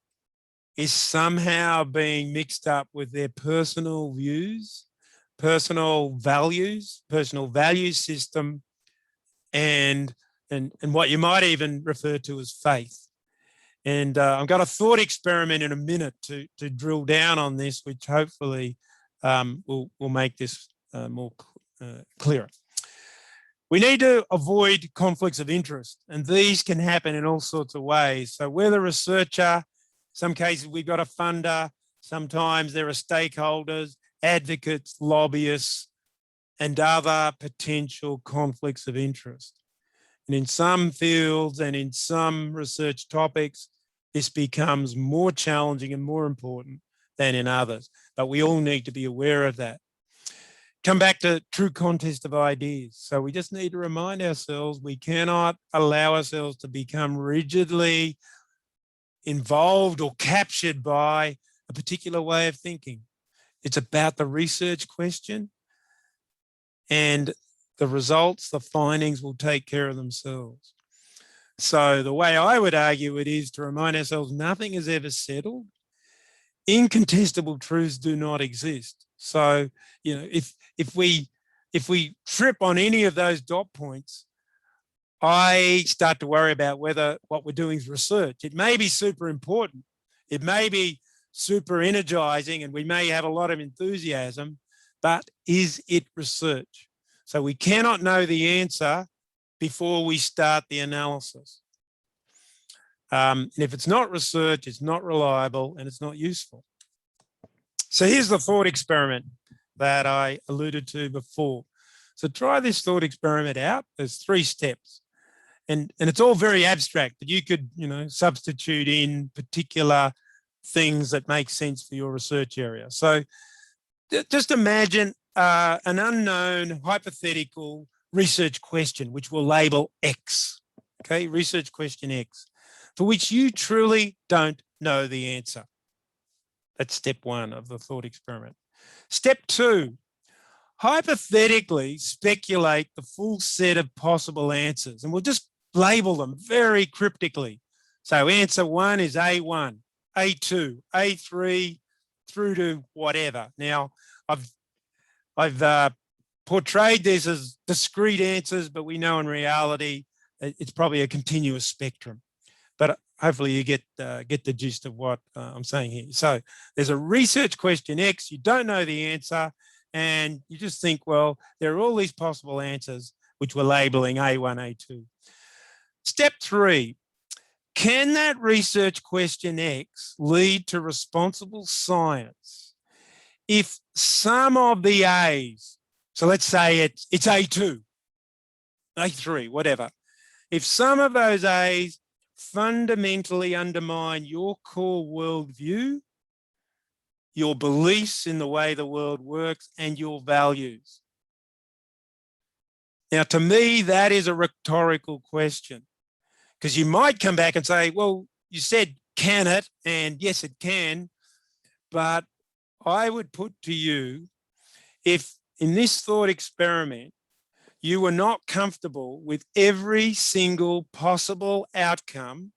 is somehow being mixed up with their personal views, personal values, personal value system, and what you might even refer to as faith. And I've got a thought experiment in a minute to drill down on this, which hopefully will make this more clearer. We need to avoid conflicts of interest, and these can happen in all sorts of ways. So we're the researcher. Some cases we've got a funder. Sometimes there are stakeholders, advocates, lobbyists, and other potential conflicts of interest. And in some fields and in some research topics, this becomes more challenging and more important than in others. But we all need to be aware of that. Come back to true contest of ideas. So we just need to remind ourselves we cannot allow ourselves to become rigidly involved or captured by a particular way of thinking. It's about the research question, and the results, the findings will take care of themselves. So the way I would argue it is to remind ourselves nothing is ever settled. Incontestable truths do not exist. So, if we trip on any of those dot points, I start to worry about whether what we're doing is research. It may be super important. It may be super energizing, and we may have a lot of enthusiasm, but is it research? So we cannot know the answer before we start the analysis. And if it's not research, it's not reliable and it's not useful. So here's the thought experiment that I alluded to before. So try this thought experiment out. There's 3 steps. And it's all very abstract, but you could, substitute in particular things that make sense for your research area. So just imagine an unknown hypothetical research question, which we'll label X, okay, research question X, for which you truly don't know the answer. That's step one of the thought experiment. Step two, hypothetically speculate the full set of possible answers, and we'll just label them very cryptically. So answer one is A1, A2, A3, through to whatever. Now, I've portrayed this as discrete answers, but we know in reality it's probably a continuous spectrum. But hopefully you get the gist of what I'm saying here. So there's a research question X, you don't know the answer, and you just think, well, there are all these possible answers, which we're labeling A1, A2. Step three, can that research question X lead to responsible science if some of the A's, so let's say it's A2, A3, whatever, if some of those A's fundamentally undermine your core worldview, your beliefs in the way the world works, and your values? Now, to me, that is a rhetorical question, because you might come back and say, well, you said, can it? And yes, it can. But I would put to you, if in this thought experiment, you were not comfortable with every single possible outcome,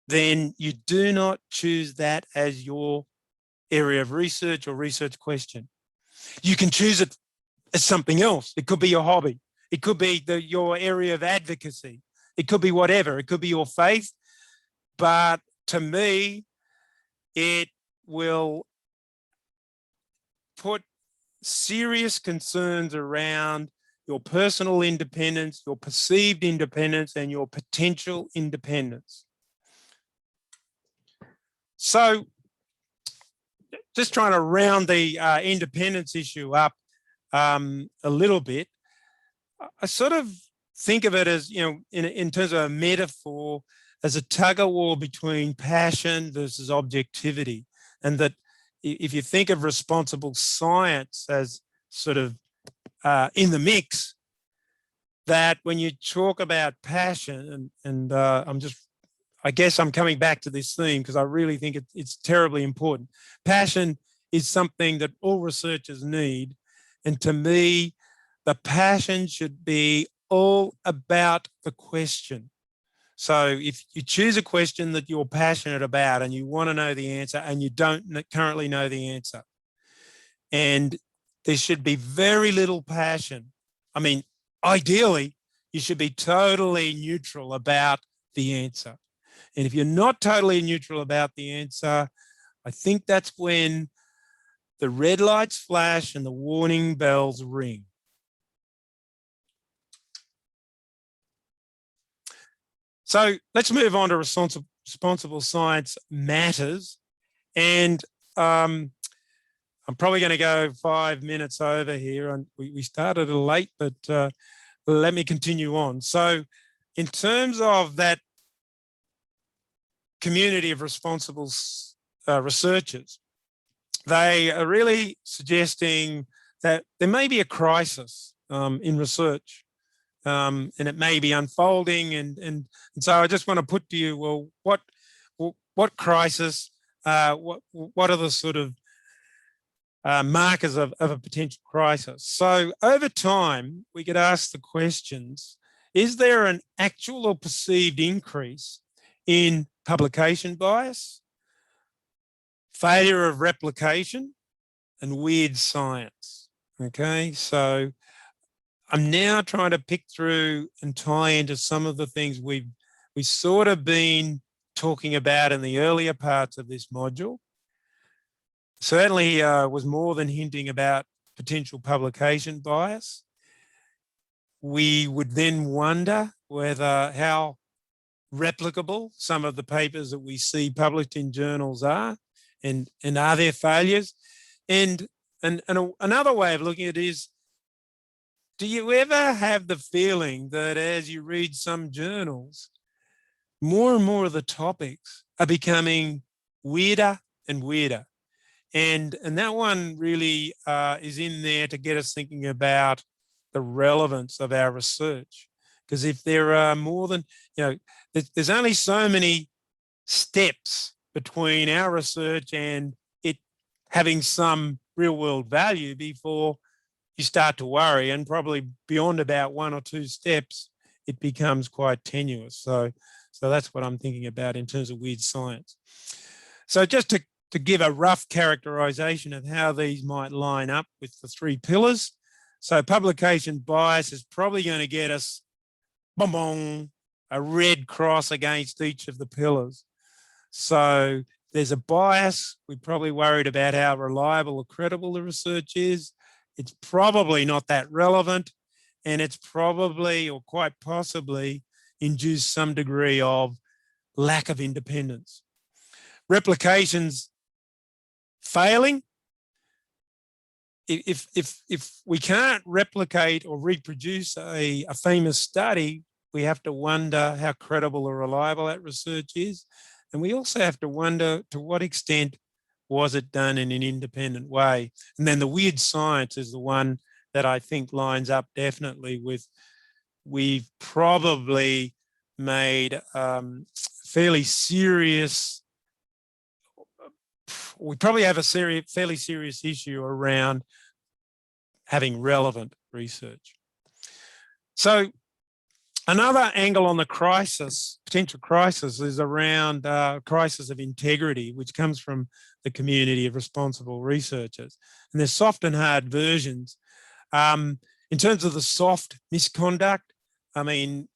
then you do not choose that as your area of research or research question. You can choose it as something else. It could be your hobby. It could be your area of advocacy. It could be whatever. It could be your faith. But to me, it will put serious concerns around your personal independence, your perceived independence, and your potential independence. So just trying to round the independence issue up a little bit, I sort of think of it as, in terms of a metaphor, as a tug of war between passion versus objectivity. And that if you think of responsible science as sort of in the mix, that when you talk about passion, and I guess I'm coming back to this theme because I really think it's terribly important. Passion is something that all researchers need. And to me, the passion should be all about the question. So if you choose a question that you're passionate about and you want to know the answer and you don't currently know the answer, and there should be very little passion. I mean, ideally, you should be totally neutral about the answer. And if you're not totally neutral about the answer, I think that's when the red lights flash and the warning bells ring. So let's move on to responsible science matters. And I'm probably going to go 5 minutes over here. And we started a little late, but let me continue on. So in terms of that community of responsible researchers, they are really suggesting that there may be a crisis in research. And it may be unfolding, and so I just want to put to you, well, what crisis? What are the sort of markers of a potential crisis? So over time, we could ask the questions: is there an actual or perceived increase in publication bias, failure of replication, and weird science? Okay, so I'm now trying to pick through and tie into some of the things we've sort of been talking about in the earlier parts of this module. Certainly was more than hinting about potential publication bias. We would then wonder whether how replicable some of the papers that we see published in journals are, and are there failures? And another way of looking at it is, do you ever have the feeling that as you read some journals, more and more of the topics are becoming weirder and weirder? And that one really is in there to get us thinking about the relevance of our research. Because if there are more than, there's only so many steps between our research and it having some real world value before you start to worry, and probably beyond about 1 or 2 steps, it becomes quite tenuous. So that's what I'm thinking about in terms of weird science. So just to give a rough characterization of how these might line up with the 3 pillars. So publication bias is probably going to get us a red cross against each of the pillars. So there's a bias. We're probably worried about how reliable or credible the research is. It's probably not that relevant, and it's probably, or quite possibly, induced some degree of lack of independence. Replications failing. If we can't replicate or reproduce a famous study, we have to wonder how credible or reliable that research is. And we also have to wonder to what extent was it done in an independent way. And then the weird science is the one that I think lines up definitely with, we've probably made fairly serious, we probably have a fairly serious issue around having relevant research. So another angle on the crisis, potential crisis, is around crisis of integrity, which comes from the community of responsible researchers. And there's soft and hard versions. In terms of the soft misconduct, I mean,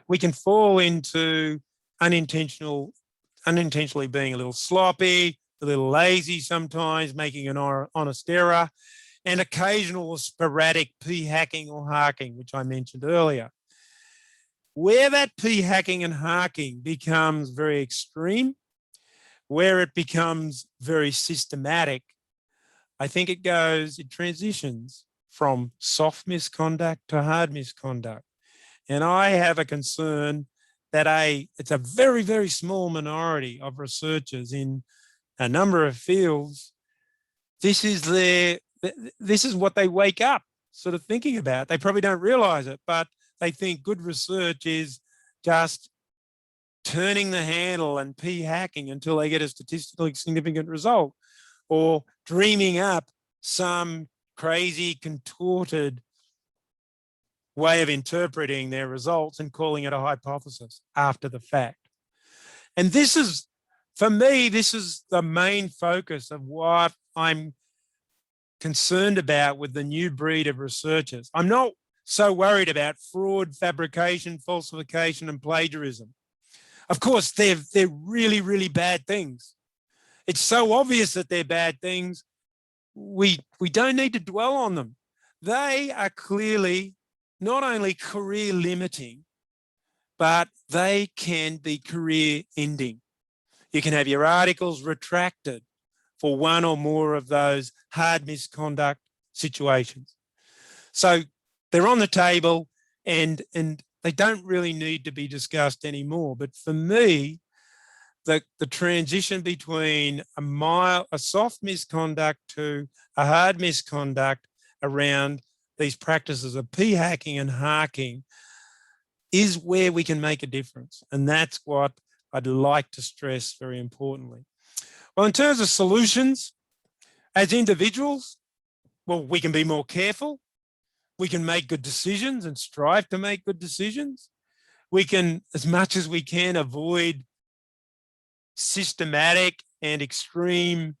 we can fall into unintentionally being a little sloppy, a little lazy sometimes, making an honest error, and occasional or sporadic p-hacking or harking, which I mentioned earlier. Where that p-hacking and harking becomes very extreme, where it becomes very systematic, I think it transitions from soft misconduct to hard misconduct. And I have a concern that it's a very, very small minority of researchers in a number of fields. This is what they wake up sort of thinking about. They probably don't realize it, but they think good research is just turning the handle and p-hacking until they get a statistically significant result, or dreaming up some crazy contorted way of interpreting their results and calling it a hypothesis after the fact. And this is, for me, this is the main focus of what I'm concerned about with the new breed of researchers. I'm not so worried about fraud, fabrication, falsification, and plagiarism. Of course, they're really, really bad things. It's so obvious that they're bad things, we don't need to dwell on them. They are clearly not only career limiting, but they can be career ending. You can have your articles retracted for one or more of those hard misconduct situations. So they're on the table and they don't really need to be discussed anymore. But for me, the transition between a soft misconduct to a hard misconduct around these practices of p-hacking and harking is where we can make a difference. And that's what I'd like to stress very importantly. Well, in terms of solutions, as individuals, well, we can be more careful. We can make good decisions and strive to make good decisions. We can, as much as we can, avoid systematic and extreme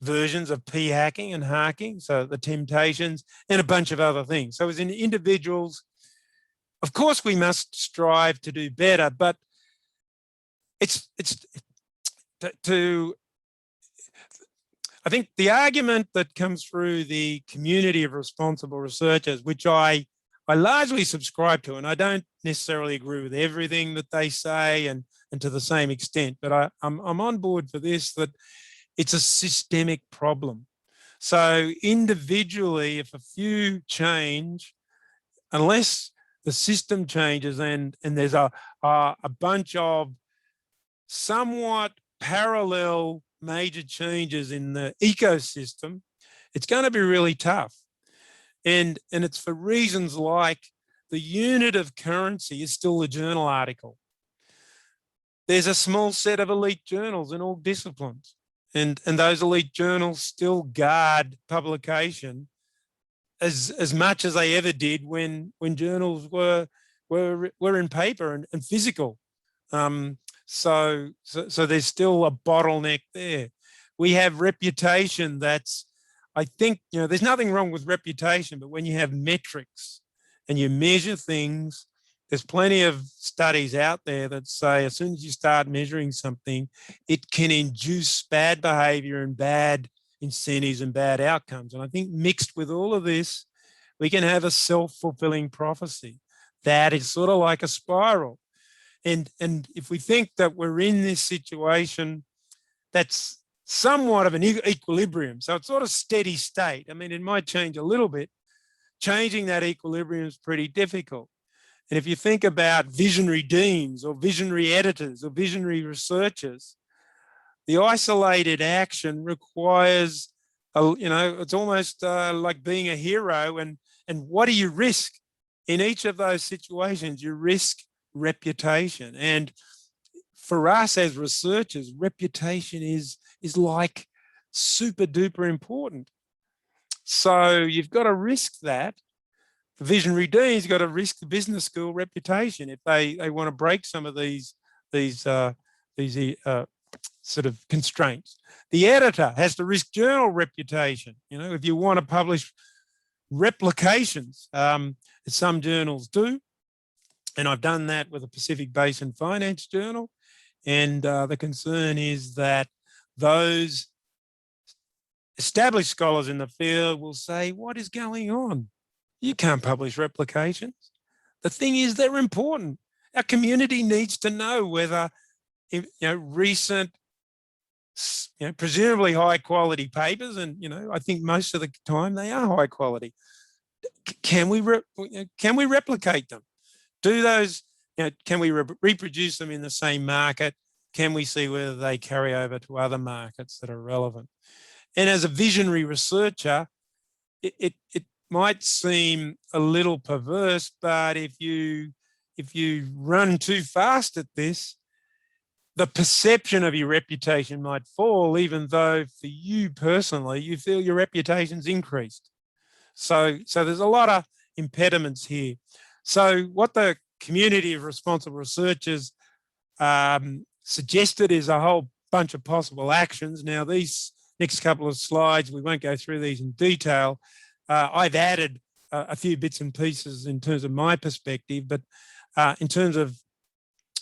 versions of p-hacking and harking, so the temptations and a bunch of other things. So as in individuals, of course we must strive to do better, but I think the argument that comes through the community of responsible researchers, which I largely subscribe to, and I don't necessarily agree with everything that they say and to the same extent, but I'm on board for this, that it's a systemic problem. So individually, if a few change, unless the system changes and there's a bunch of somewhat parallel major changes in the ecosystem, it's going to be really tough. And it's for reasons like the unit of currency is still the journal article. There's a small set of elite journals in all disciplines, and those elite journals still guard publication as much as they ever did when journals were in paper and physical. So there's still a bottleneck there. We have reputation that's, I think, there's nothing wrong with reputation, but when you have metrics and you measure things, there's plenty of studies out there that say as soon as you start measuring something, it can induce bad behavior and bad incentives and bad outcomes. And I think mixed with all of this, we can have a self-fulfilling prophecy that is sort of like a spiral. And if we think that we're in this situation that's somewhat of an equilibrium, so it's sort of steady state. I mean, it might change a little bit. Changing that equilibrium is pretty difficult. And if you think about visionary deans or visionary editors or visionary researchers, the isolated action requires, it's almost like being a hero. And what do you risk? In each of those situations, you risk reputation. And for us as researchers, reputation is like super duper important. So you've got to risk that. The visionary dean's got to risk the business school reputation if they want to break some of these sort of constraints. The editor has to risk journal reputation. If you want to publish replications, as some journals do, and I've done that with the Pacific Basin Finance Journal, and the concern is that those established scholars in the field will say, what is going on? You can't publish replications. The thing is, they're important. Our community needs to know whether recent, presumably high quality papers, and I think most of the time they are high quality. Can we replicate them? Do those? Can we reproduce them in the same market? Can we see whether they carry over to other markets that are relevant? And as a visionary researcher, it might seem a little perverse, but if you run too fast at this, the perception of your reputation might fall, even though for you personally, you feel your reputation's increased. So there's a lot of impediments here. So what the community of responsible researchers suggested is a whole bunch of possible actions. Now, these next couple of slides, we won't go through these in detail. I've added a few bits and pieces in terms of my perspective, but in terms of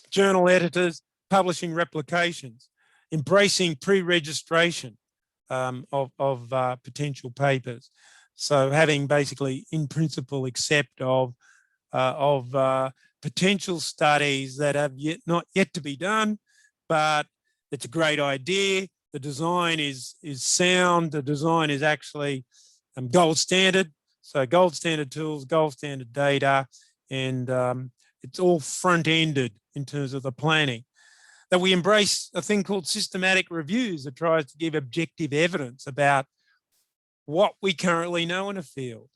journal editors, publishing replications, embracing pre-registration of potential papers. So having basically in principle accept of potential studies that have not yet to be done, but it's a great idea. The design is sound. The design is actually gold standard. So gold standard tools, gold standard data, and it's all front-ended in terms of the planning. That we embrace a thing called systematic reviews that tries to give objective evidence about what we currently know in a field.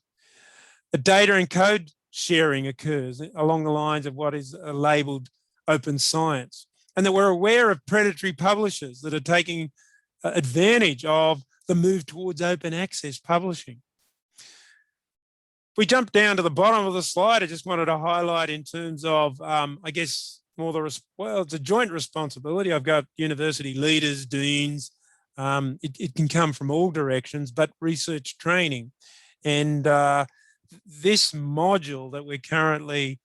The data and code sharing occurs along the lines of what is labelled open science, and that we're aware of predatory publishers that are taking advantage of the move towards open access publishing. If we jump down to the bottom of the slide, I just wanted to highlight in terms of, I guess, it's a joint responsibility. I've got university leaders, deans. It can come from all directions, but research training. And this module that we're currently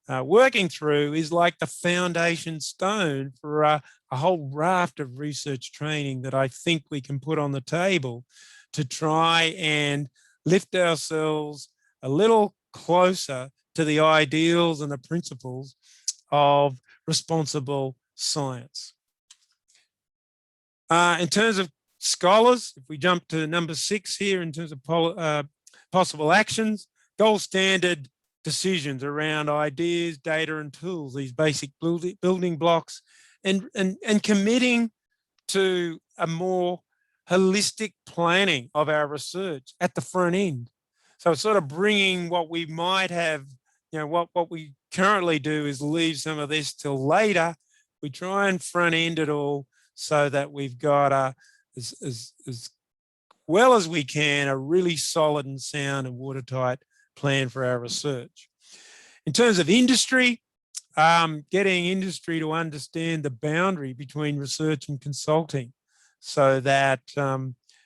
working through is like the foundation stone for a whole raft of research training that I think we can put on the table to try and lift ourselves a little closer to the ideals and the principles of responsible science. In terms of scholars, if we jump to number 6 here in terms of possible actions, gold standard decisions around ideas, data, and tools, these basic building blocks, and committing to a more holistic planning of our research at the front end. So it's sort of bringing what we might have, what we currently do is leave some of this till later. We try and front end it all so that we've got as well as we can, a really solid and sound and watertight plan for our research. In terms of industry, getting industry to understand the boundary between research and consulting so that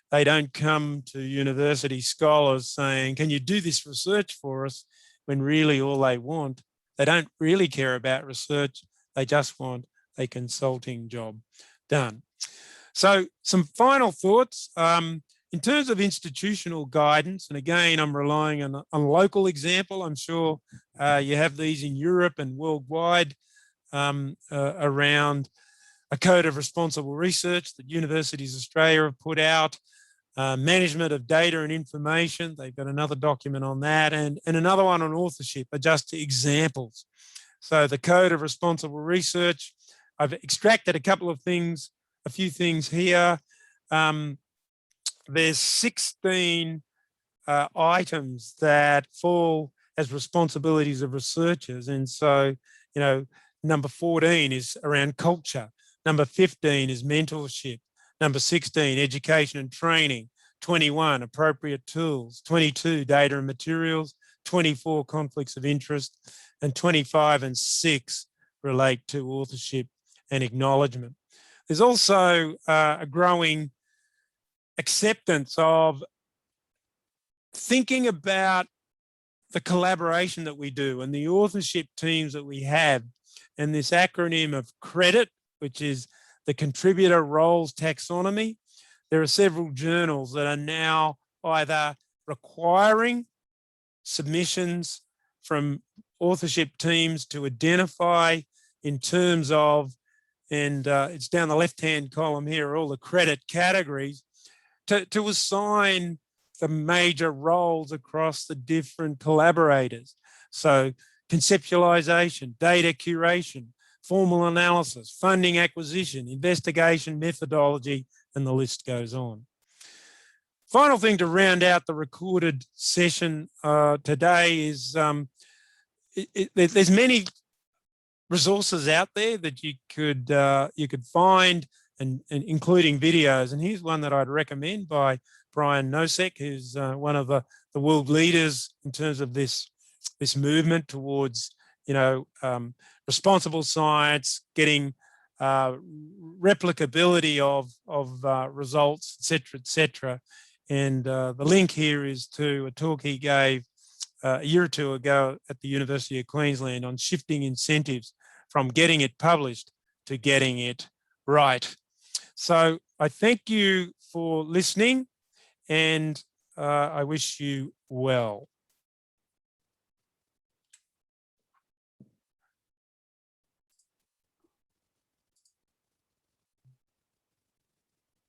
they don't come to university scholars saying, can you do this research for us? When really all they don't really care about research. They just want a consulting job done. So some final thoughts. In terms of institutional guidance, and again, I'm relying on a local example. I'm sure you have these in Europe and worldwide around a code of responsible research that Universities Australia have put out, management of data and information. They've got another document on that, and another one on authorship are just examples. So the code of responsible research, I've extracted a few things here. There's 16 items that fall as responsibilities of researchers. And so, number 14 is around culture. Number 15 is mentorship. Number 16, education and training. 21, appropriate tools. 22, data and materials. 24, conflicts of interest. And 25 and 6 relate to authorship and acknowledgement. There's also a growing acceptance of thinking about the collaboration that we do and the authorship teams that we have, and this acronym of CREDIT, which is the Contributor Roles Taxonomy. There are several journals that are now either requiring submissions from authorship teams to identify in terms of, and it's down the left-hand column here, all the credit categories, to assign the major roles across the different collaborators. So conceptualization, data curation, formal analysis, funding acquisition, investigation methodology, and the list goes on. Final thing to round out the recorded session today is there's many resources out there that you could find, and including videos. And here's one that I'd recommend by Brian Nosek, who's one of the world leaders in terms of this movement towards, responsible science, getting replicability of results, et cetera. And the link here is to a talk he gave a year or two ago at the University of Queensland on shifting incentives from getting it published to getting it right. So I thank you for listening, and I wish you well.